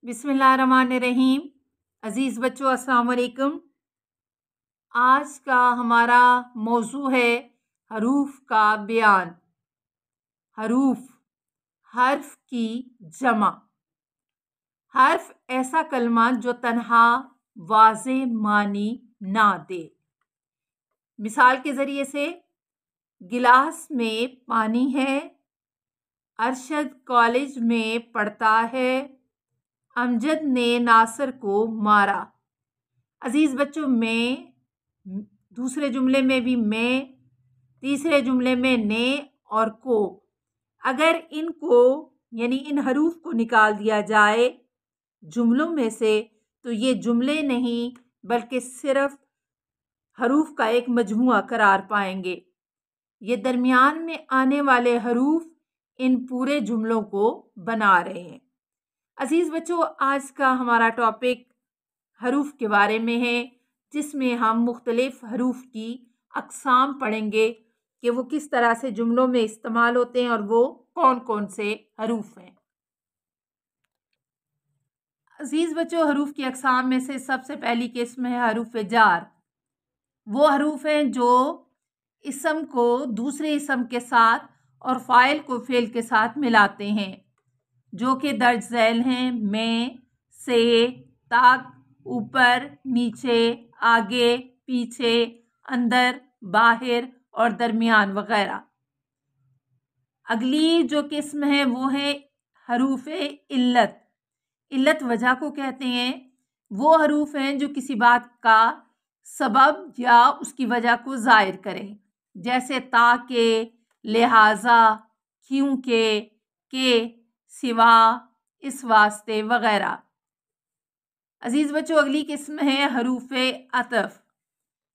बिस्मिल्लाहिर्रहमानिर्रहीम। अज़ीज़ बच्चों, अस्सलाम वालेकुम। आज का हमारा मौजू है हरूफ का बयान। हरूफ, हर्फ की जमा। हर्फ ऐसा कलमा जो तन्हा वाज़े मानी ना दे। मिसाल के ज़रिए से, गिलास में पानी है, अरशद कॉलेज में पढ़ता है, अमजद ने नासिर को मारा। अजीज बच्चों, में दूसरे जुमले में भी में, तीसरे जुमले में ने और को। अगर इनको यानी इन हरूफ को निकाल दिया जाए जुमलों में से तो ये जुमले नहीं बल्कि सिर्फ हरूफ का एक मजमुआ करार पाएंगे। ये दरमियान में आने वाले हरूफ इन पूरे जुमलों को बना रहे हैं। अजीज बच्चों, आज का हमारा टॉपिक हरूफ के बारे में है, जिसमें हम मुख्तलिफ हरूफ की अक़साम पढ़ेंगे कि वो किस तरह से जुमलों में इस्तेमाल होते हैं और वो कौन कौन से हरूफ हैं। अजीज बच्चों, हरूफ की अक़साम में से सबसे पहली किस्म है हरूफ जार। वो हरूफ हैं जो इसम को दूसरे इसम के साथ और फ़ाइल को फ़ेल के साथ मिलाते हैं, जो कि दर्ज झैल हैं में, से, तक, ऊपर, नीचे, आगे, पीछे, अंदर, बाहर और दरमियान वगैरह। अगली जो किस्म है वो है हरूफ इल्लत। इल्लत वजह को कहते हैं। वो हरूफ हैं जो किसी बात का सबब या उसकी वजह को ज़ाहिर करें, जैसे ताके, लिहाजा, क्योंकि, के, सिवा, इस वास्ते वगैरह। अजीज बच्चों, अगली किस्म है हरूफ अतफ।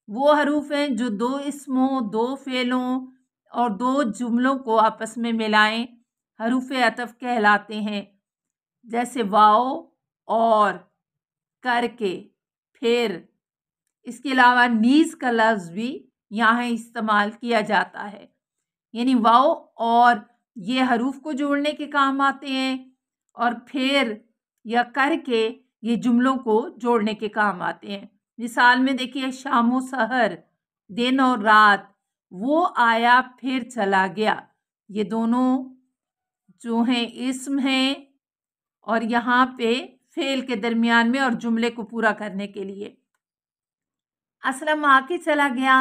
वो हरूफ हैं जो दो इसमों, दो फेलों और दो जुमलों को आपस में मिलाएं हरूफ अतफ कहलाते हैं, जैसे वाओ और, करके, फिर। इसके अलावा नीज का लफ्ज़ भी यहाँ इस्तेमाल किया जाता है, यानी वाओ और ये हरूफ को जोड़ने के काम आते हैं और फिर या करके ये जुमलों को जोड़ने के काम आते हैं। मिसाल में देखिए, शामो सहर, दिन और रात, वो आया फिर चला गया। ये दोनों जो हैं इस्म हैं और यहाँ पे फेल के दरमियान में और जुमले को पूरा करने के लिए। असलम आके चला गया,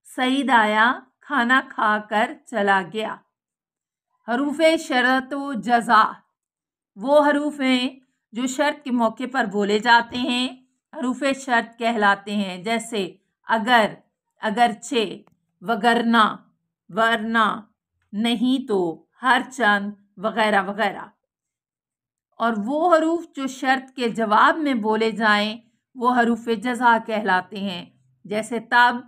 सईद आया, खाना खाकर चला गया। हरूफ शर्त व जज़ा। वो हरूफ हैं जो शर्त के मौके पर बोले जाते हैं, हरूफ शर्त कहलाते हैं, जैसे अगर, अगरचे, वगरना, वरना, नहीं तो, हर चंद वगैरह वगैरह। और वो हरूफ जो शर्त के जवाब में बोले जाएं वो हरूफ जज़ा कहलाते हैं, जैसे तब,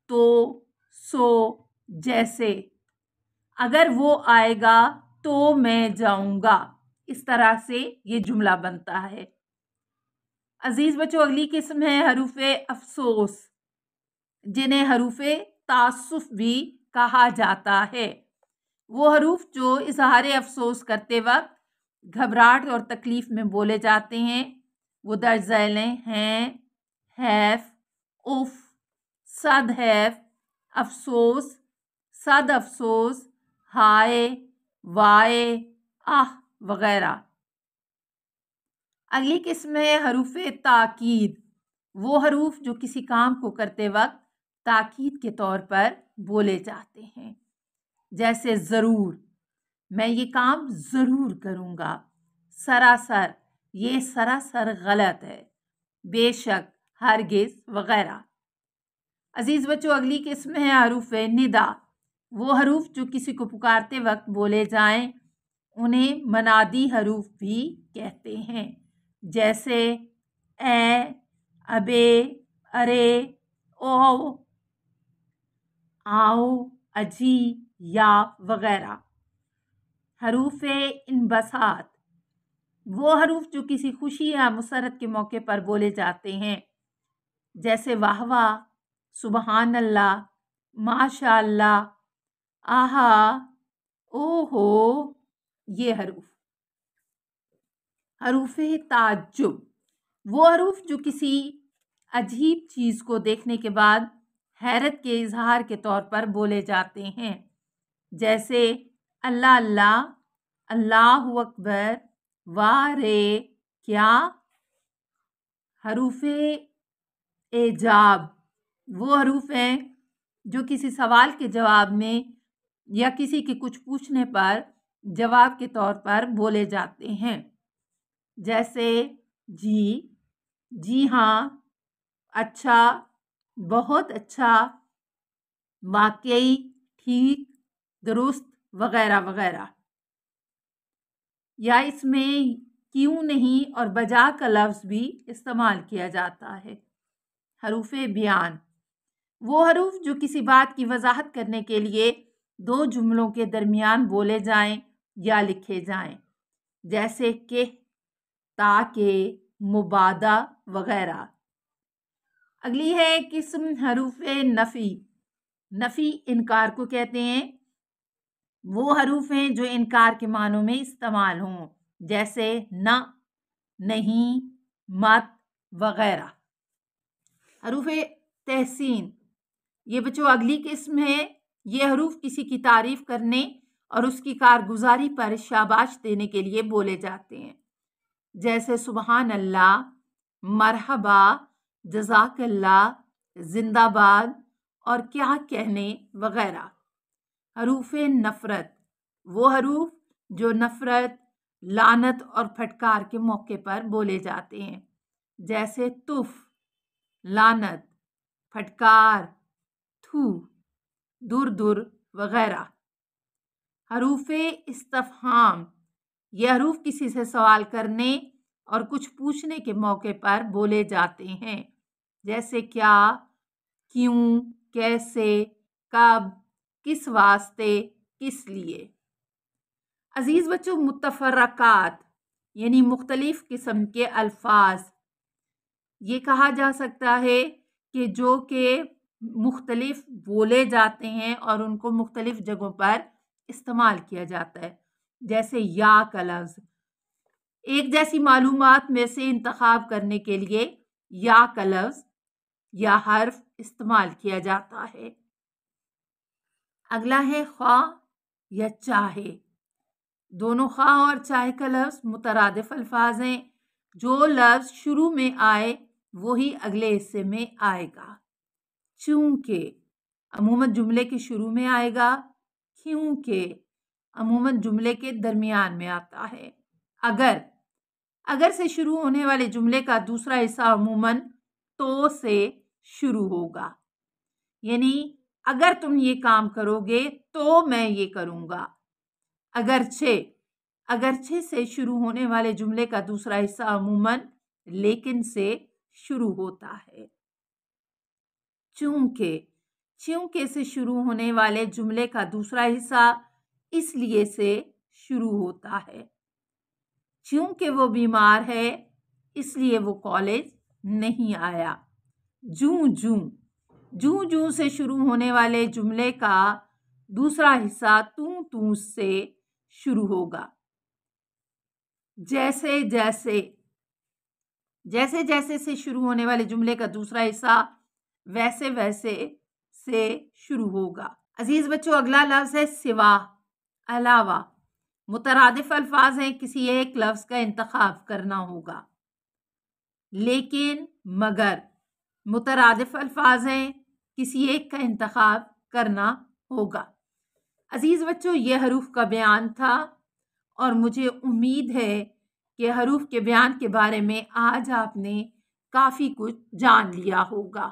तो, सो, जैसे। अगर वो आएगा तो मैं जाऊंगा। इस तरह से ये जुमला बनता है। अजीज बच्चों, अगली किस्म है हरूफ अफसोस, जिन्हें हरूफ तासुफ भी कहा जाता है। वो हरूफ जो इजहार अफसोस करते वक्त घबराहट और तकलीफ में बोले जाते हैं, वो दर्ज झैल हैं हैफ, उफ, सद हैफ, अफसोस, सद अफसोस, हाय, वाए, आह वगैरह। अगली किस्म है हरूफ ताकीद। वो हरूफ जो किसी काम को करते वक्त ताकीद के तौर पर बोले जाते हैं, जैसे ज़रूर, मैं ये काम ज़रूर करूँगा। सरासर, ये सरासर गलत है। बेशक, हरगिज़ वगैरह। अजीज़ बच्चों, अगली किस्म है हरूफ निदा। वो हरूफ जो किसी को पुकारते वक्त बोले जाएं, उन्हें मनादी हरूफ भी कहते हैं, जैसे ए, अबे, अरे, ओ, आओ, अजी, या वगैरह। हरूफ इनबसात। वो हरूफ जो किसी खुशी या मुसरत के मौके पर बोले जाते हैं, जैसे वाह वाह, सुबहान अल्लाह, माशा अल्लाह, आहा, ओहो, ये हरूफ। حروف تعجب، وہ حروف جو کسی عجیب چیز کو دیکھنے کے بعد حیرت کے اظہار کے طور پر بولے جاتے ہیں، جیسے اللہ اللہ، اللہ اکبر، واہ رے کیا۔ حروف اعجاب، وہ حروف ہیں جو کسی سوال کے جواب میں یا کسی کے کچھ پوچھنے پر جواب کے طور پر بولے جاتے ہیں، جیسے جی، جی ہاں، اچھا، بہت اچھا، واقعی، ٹھیک، درست، وغیرہ وغیرہ۔ یا اس میں کیوں نہیں اور بجا کا لفظ بھی استعمال کیا جاتا ہے۔ حروف بیان، وہ حروف جو کسی بات کی وضاحت کرنے کے لیے دو جملوں کے درمیان بولے جائیں یا لکھے جائیں، جیسے کہ، تاکہ، مبادا وغیرہ۔ اگلی ہے قسم حروف نفی۔ نفی انکار کو کہتے ہیں، وہ حروف ہیں جو انکار کے معنوں میں استعمال ہوں، جیسے نہ، نہیں، مت وغیرہ۔ حروف تحسین، یہ بچوں اگلی قسم ہے۔ یہ حروف کسی کی تعریف کرنے اور اس کی کارگزاری پر شاباش دینے کے لیے بولے جاتے ہیں، جیسے سبحان اللہ، مرحبا، جزاک اللہ، زندہ باد اور کیا کہنے وغیرہ۔ حروف نفرت، وہ حروف جو نفرت، لعنت اور پھٹکار کے موقع پر بولے جاتے ہیں، جیسے تف، لعنت، پھٹکار، تھو، دور دور وغیرہ۔ حروف استفہام، یہ حروف کسی سے سوال کرنے اور کچھ پوچھنے کے موقع پر بولے جاتے ہیں، جیسے کیا، کیوں، کیسے، کب، کس واسطے، کس لیے۔ عزیز بچوں، متفرقات یعنی مختلف قسم کے الفاظ، یہ کہا جا سکتا ہے کہ جو کہ مختلف بولے جاتے ہیں اور ان کو مختلف جگہوں پر استعمال کیا جاتا ہے، جیسے یا کا لفظ، ایک جیسی معلومات میں سے انتخاب کرنے کے لیے یا کا لفظ یا حرف استعمال کیا جاتا ہے۔ اگلا ہے خواہ یا چاہے۔ دونوں خواہ اور چاہے کا لفظ مترادف الفاظ ہیں، جو لفظ شروع میں آئے وہی اگلے حصے میں آئے گا۔ چونکہ عموماً جملے کے شروع میں آئے گا، کیونکہ عموماً جملے کے درمیان میں آتا ہے۔ اگر سے شروع ہونے والے جملے کا دوسرا حصہ عموماً تو سے شروع ہوگا، یعنی اگر تم یہ کام کرو گے تو میں یہ کروں گا۔ اگرچہ سے شروع ہونے والے جملے کا دوسرا حصہ عموماً لیکن سے شروع ہوتا ہے۔ چونکہ سے شروع ہونے والے جملے کا دوسرا حصہ اس لیے سے شروع ہوتا ہے، چونکہ وہ بیمار ہے اس لیے وہ کالج نہیں آیا۔ جوں سے شروع ہونے والے جملے کا دوسرا حصہ تو سے شروع ہوگا۔ جیسے سے شروع ہونے والے جملے کا دوسرا حصہ ویسے سے شروع ہوگا۔ عزیز بچوں، اگلا لفظ ہے سوا، علاوہ۔ مترادف الفاظ ہیں، کسی ایک لفظ کا انتخاب کرنا ہوگا، لیکن مگر مترادف الفاظ ہیں، کسی ایک کا انتخاب کرنا ہوگا۔ عزیز بچوں، یہ حروف کا بیان تھا اور مجھے امید ہے کہ حروف کے بیان کے بارے میں آج آپ نے کافی کچھ جان لیا ہوگا۔